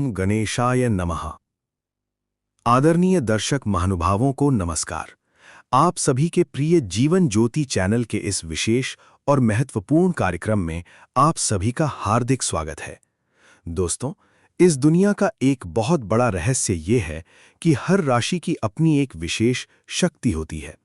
ओम गणेशाय नमः। आदरणीय दर्शक महानुभावों को नमस्कार। आप सभी के प्रिय जीवन ज्योति चैनल के इस विशेष और महत्वपूर्ण कार्यक्रम में आप सभी का हार्दिक स्वागत है। दोस्तों, इस दुनिया का एक बहुत बड़ा रहस्य ये है कि हर राशि की अपनी एक विशेष शक्ति होती है,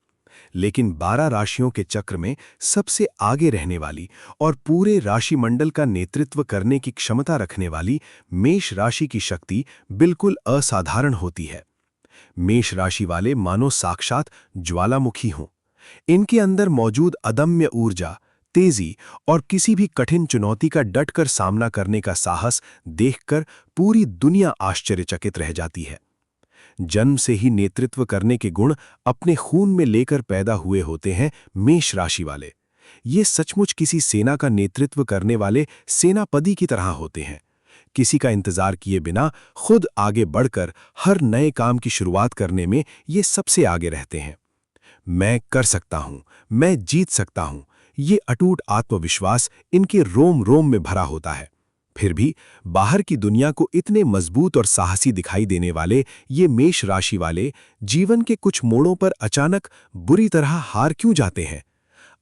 लेकिन 12 राशियों के चक्र में सबसे आगे रहने वाली और पूरे राशिमंडल का नेतृत्व करने की क्षमता रखने वाली मेष राशि की शक्ति बिल्कुल असाधारण होती है। मेष राशि वाले मानो साक्षात ज्वालामुखी हों। इनके अंदर मौजूद अदम्य ऊर्जा, तेजी और किसी भी कठिन चुनौती का डटकर सामना करने का साहस देखकर पूरी दुनिया आश्चर्यचकित रह जाती है। जन्म से ही नेतृत्व करने के गुण अपने खून में लेकर पैदा हुए होते हैं मेष राशि वाले। ये सचमुच किसी सेना का नेतृत्व करने वाले सेनापति की तरह होते हैं। किसी का इंतजार किए बिना खुद आगे बढ़कर हर नए काम की शुरुआत करने में ये सबसे आगे रहते हैं। मैं कर सकता हूं, मैं जीत सकता हूं, ये अटूट आत्मविश्वास इनके रोम रोम में भरा होता है। फिर भी बाहर की दुनिया को इतने मजबूत और साहसी दिखाई देने वाले ये मेष राशि वाले जीवन के कुछ मोड़ों पर अचानक बुरी तरह हार क्यों जाते हैं?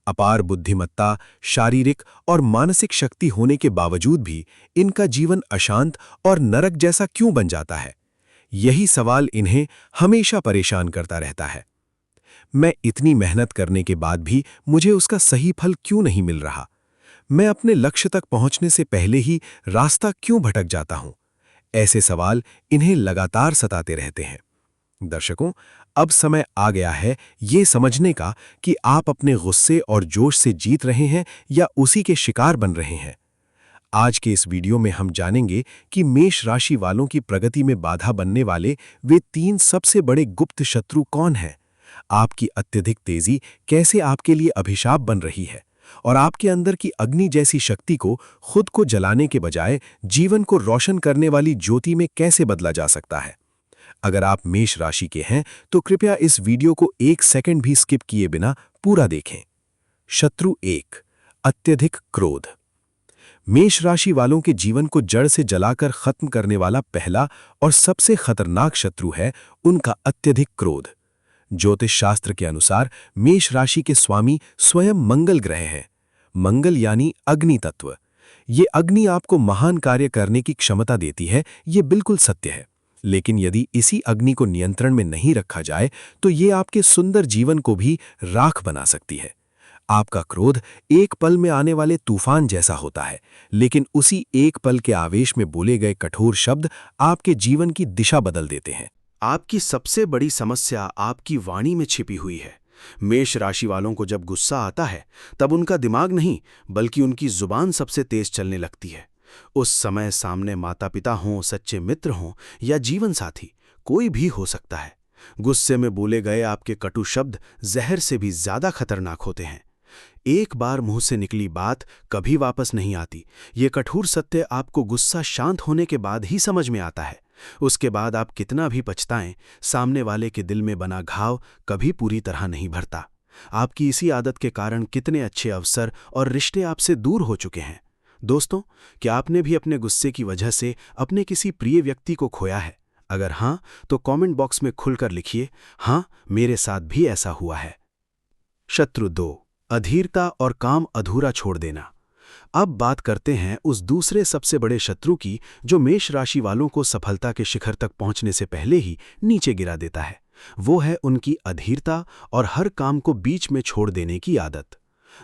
अपार बुद्धिमत्ता, शारीरिक और मानसिक शक्ति होने के बावजूद भी इनका जीवन अशांत और नरक जैसा क्यों बन जाता है? यही सवाल इन्हें हमेशा परेशान करता रहता है। मैं इतनी मेहनत करने के बाद भी मुझे उसका सही फल क्यों नहीं मिल रहा? मैं अपने लक्ष्य तक पहुंचने से पहले ही रास्ता क्यों भटक जाता हूं? ऐसे सवाल इन्हें लगातार सताते रहते हैं। दर्शकों, अब समय आ गया है ये समझने का कि आप अपने गुस्से और जोश से जीत रहे हैं या उसी के शिकार बन रहे हैं। आज के इस वीडियो में हम जानेंगे कि मेष राशि वालों की प्रगति में बाधा बनने वाले वे 3 सबसे बड़े गुप्त शत्रु कौन हैं, आपकी अत्यधिक तेजी कैसे आपके लिए अभिशाप बन रही है और आपके अंदर की अग्नि जैसी शक्ति को खुद को जलाने के बजाय जीवन को रोशन करने वाली ज्योति में कैसे बदला जा सकता है। अगर आप मेष राशि के हैं तो कृपया इस वीडियो को 1 सेकंड भी स्किप किए बिना पूरा देखें। शत्रु 1, अत्यधिक क्रोध। मेष राशि वालों के जीवन को जड़ से जलाकर खत्म करने वाला पहला और सबसे खतरनाक शत्रु है उनका अत्यधिक क्रोध। ज्योतिष शास्त्र के अनुसार मेष राशि के स्वामी स्वयं मंगल ग्रह हैं। मंगल यानी अग्नि तत्व। ये अग्नि आपको महान कार्य करने की क्षमता देती है, ये बिल्कुल सत्य है। लेकिन यदि इसी अग्नि को नियंत्रण में नहीं रखा जाए तो ये आपके सुंदर जीवन को भी राख बना सकती है। आपका क्रोध एक पल में आने वाले तूफान जैसा होता है, लेकिन उसी एक पल के आवेश में बोले गए कठोर शब्द आपके जीवन की दिशा बदल देते हैं। आपकी सबसे बड़ी समस्या आपकी वाणी में छिपी हुई है। मेष राशि वालों को जब गुस्सा आता है तब उनका दिमाग नहीं बल्कि उनकी जुबान सबसे तेज चलने लगती है। उस समय सामने माता पिता हों, सच्चे मित्र हों या जीवन साथी, कोई भी हो सकता है। गुस्से में बोले गए आपके कटु शब्द जहर से भी ज्यादा खतरनाक होते हैं। एक बार मुंह से निकली बात कभी वापस नहीं आती। ये कठोर सत्य आपको गुस्सा शांत होने के बाद ही समझ में आता है। उसके बाद आप कितना भी पछताएं, सामने वाले के दिल में बना घाव कभी पूरी तरह नहीं भरता। आपकी इसी आदत के कारण कितने अच्छे अवसर और रिश्ते आपसे दूर हो चुके हैं। दोस्तों, क्या आपने भी अपने गुस्से की वजह से अपने किसी प्रिय व्यक्ति को खोया है? अगर हां, तो कमेंट बॉक्स में खुलकर लिखिए, हां, मेरे साथ भी ऐसा हुआ है। शत्रु 2, अधीरता और काम अधूरा छोड़ देना। अब बात करते हैं उस दूसरे सबसे बड़े शत्रु की जो मेष राशि वालों को सफलता के शिखर तक पहुंचने से पहले ही नीचे गिरा देता है। वो है उनकी अधीरता और हर काम को बीच में छोड़ देने की आदत।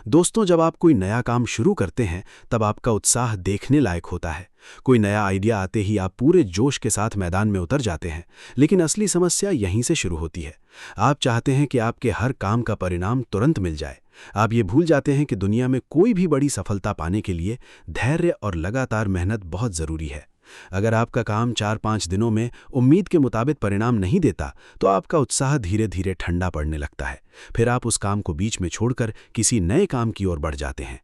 दोस्तों, जब आप कोई नया काम शुरू करते हैं तब आपका उत्साह देखने लायक होता है। कोई नया आइडिया आते ही आप पूरे जोश के साथ मैदान में उतर जाते हैं, लेकिन असली समस्या यहीं से शुरू होती है। आप चाहते हैं कि आपके हर काम का परिणाम तुरंत मिल जाए। आप ये भूल जाते हैं कि दुनिया में कोई भी बड़ी सफलता पाने के लिए धैर्य और लगातार मेहनत बहुत जरूरी है। अगर आपका काम 4-5 दिनों में उम्मीद के मुताबिक परिणाम नहीं देता तो आपका उत्साह धीरे धीरे ठंडा पड़ने लगता है। फिर आप उस काम को बीच में छोड़कर किसी नए काम की ओर बढ़ जाते हैं।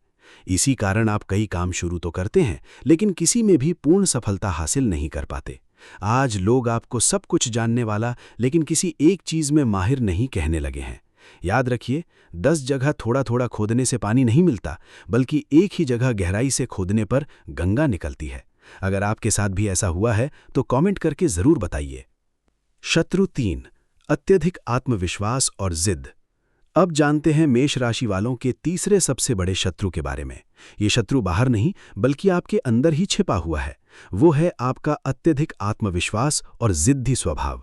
इसी कारण आप कई काम शुरू तो करते हैं लेकिन किसी में भी पूर्ण सफलता हासिल नहीं कर पाते। आज लोग आपको सब कुछ जानने वाला लेकिन किसी एक चीज में माहिर नहीं कहने लगे हैं। याद रखिए, 10 जगह थोड़ा थोड़ा खोदने से पानी नहीं मिलता, बल्कि एक ही जगह गहराई से खोदने पर गंगा निकलती है। अगर आपके साथ भी ऐसा हुआ है तो कमेंट करके जरूर बताइए। शत्रु 3, अत्यधिक आत्मविश्वास और जिद। अब जानते हैं मेष राशि वालों के तीसरे सबसे बड़े शत्रु के बारे में। ये शत्रु बाहर नहीं बल्कि आपके अंदर ही छिपा हुआ है। वो है आपका अत्यधिक आत्मविश्वास और जिद्दी स्वभाव।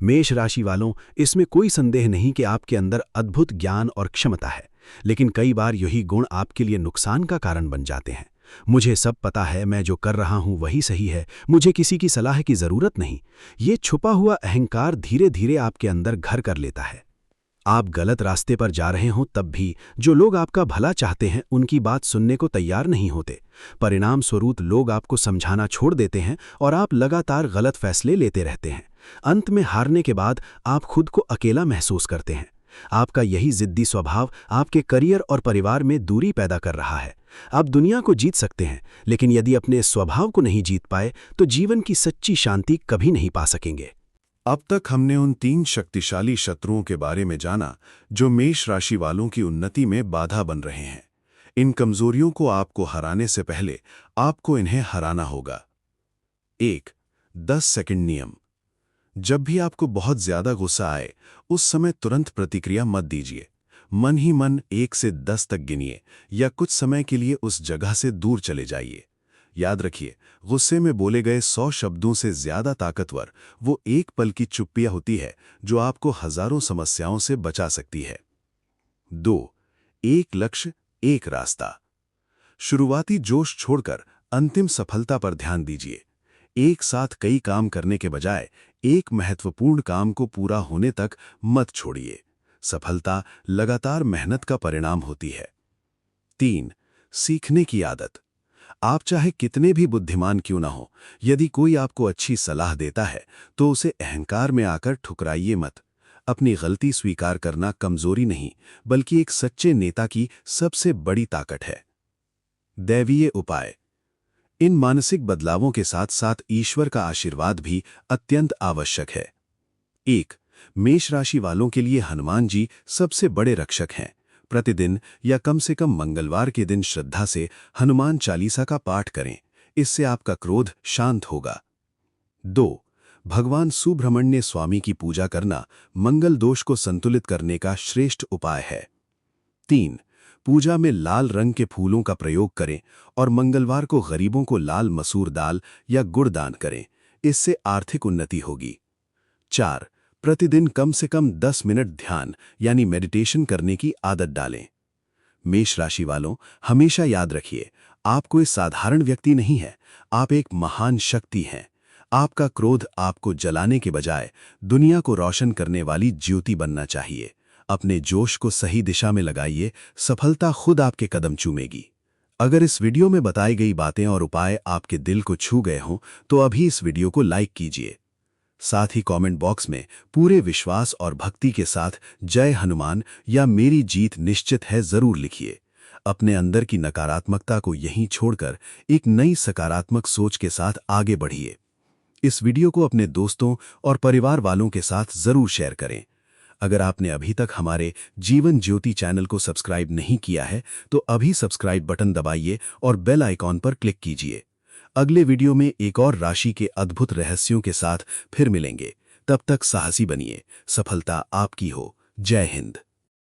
मेष राशि वालों, इसमें कोई संदेह नहीं कि आपके अंदर अद्भुत ज्ञान और क्षमता है, लेकिन कई बार यही गुण आपके लिए नुकसान का कारण बन जाते हैं। मुझे सब पता है, मैं जो कर रहा हूं वही सही है, मुझे किसी की सलाह की जरूरत नहीं। ये छुपा हुआ अहंकार धीरे धीरे आपके अंदर घर कर लेता है। आप गलत रास्ते पर जा रहे हों तब भी जो लोग आपका भला चाहते हैं उनकी बात सुनने को तैयार नहीं होते। परिणाम स्वरूप लोग आपको समझाना छोड़ देते हैं और आप लगातार गलत फैसले लेते रहते हैं। अंत में हारने के बाद आप खुद को अकेला महसूस करते हैं। आपका यही जिद्दी स्वभाव आपके करियर और परिवार में दूरी पैदा कर रहा है। आप दुनिया को जीत सकते हैं, लेकिन यदि अपने स्वभाव को नहीं जीत पाए तो जीवन की सच्ची शांति कभी नहीं पा सकेंगे। अब तक हमने उन 3 शक्तिशाली शत्रुओं के बारे में जाना जो मेष राशि वालों की उन्नति में बाधा बन रहे हैं। इन कमजोरियों को आपको हराने से पहले आपको इन्हें हराना होगा। 1. 10 सेकंड नियम। जब भी आपको बहुत ज्यादा गुस्सा आए, उस समय तुरंत प्रतिक्रिया मत दीजिए। मन ही मन 1 से 10 तक गिनिए या कुछ समय के लिए उस जगह से दूर चले जाइए। याद रखिए, गुस्से में बोले गए 100 शब्दों से ज्यादा ताकतवर वो एक पल की चुप्पियां होती है जो आपको हजारों समस्याओं से बचा सकती है। 2. एक लक्ष्य, एक रास्ता। शुरुआती जोश छोड़कर अंतिम सफलता पर ध्यान दीजिए। एक साथ कई काम करने के बजाय एक महत्वपूर्ण काम को पूरा होने तक मत छोड़िए। सफलता लगातार मेहनत का परिणाम होती है। 3. सीखने की आदत। आप चाहे कितने भी बुद्धिमान क्यों ना हो, यदि कोई आपको अच्छी सलाह देता है तो उसे अहंकार में आकर ठुकराइए मत। अपनी गलती स्वीकार करना कमजोरी नहीं बल्कि एक सच्चे नेता की सबसे बड़ी ताकत है। दैवीय उपाय। इन मानसिक बदलावों के साथ साथ ईश्वर का आशीर्वाद भी अत्यंत आवश्यक है। 1. मेष राशि वालों के लिए हनुमान जी सबसे बड़े रक्षक हैं। प्रतिदिन या कम से कम मंगलवार के दिन श्रद्धा से हनुमान चालीसा का पाठ करें। इससे आपका क्रोध शांत होगा। 2. भगवान सुब्रह्मण्य स्वामी की पूजा करना मंगल दोष को संतुलित करने का श्रेष्ठ उपाय है। 3. पूजा में लाल रंग के फूलों का प्रयोग करें और मंगलवार को गरीबों को लाल मसूर दाल या गुड़ दान करें। इससे आर्थिक उन्नति होगी। 4. प्रतिदिन कम से कम 10 मिनट ध्यान यानी मेडिटेशन करने की आदत डालें। मेष राशि वालों, हमेशा याद रखिए, आप कोई साधारण व्यक्ति नहीं है, आप एक महान शक्ति हैं। आपका क्रोध आपको जलाने के बजाय दुनिया को रोशन करने वाली ज्योति बनना चाहिए। अपने जोश को सही दिशा में लगाइए, सफलता खुद आपके कदम चूमेगी। अगर इस वीडियो में बताई गई बातें और उपाय आपके दिल को छू गए हों तो अभी इस वीडियो को लाइक कीजिए। साथ ही कमेंट बॉक्स में पूरे विश्वास और भक्ति के साथ जय हनुमान या मेरी जीत निश्चित है जरूर लिखिए। अपने अंदर की नकारात्मकता को यहीं छोड़कर एक नई सकारात्मक सोच के साथ आगे बढ़िए। इस वीडियो को अपने दोस्तों और परिवार वालों के साथ जरूर शेयर करें। अगर आपने अभी तक हमारे जीवन ज्योति चैनल को सब्सक्राइब नहीं किया है तो अभी सब्सक्राइब बटन दबाइए और बेल आइकॉन पर क्लिक कीजिए। अगले वीडियो में एक और राशि के अद्भुत रहस्यों के साथ फिर मिलेंगे। तब तक साहसी बनिए, सफलता आपकी हो। जय हिंद।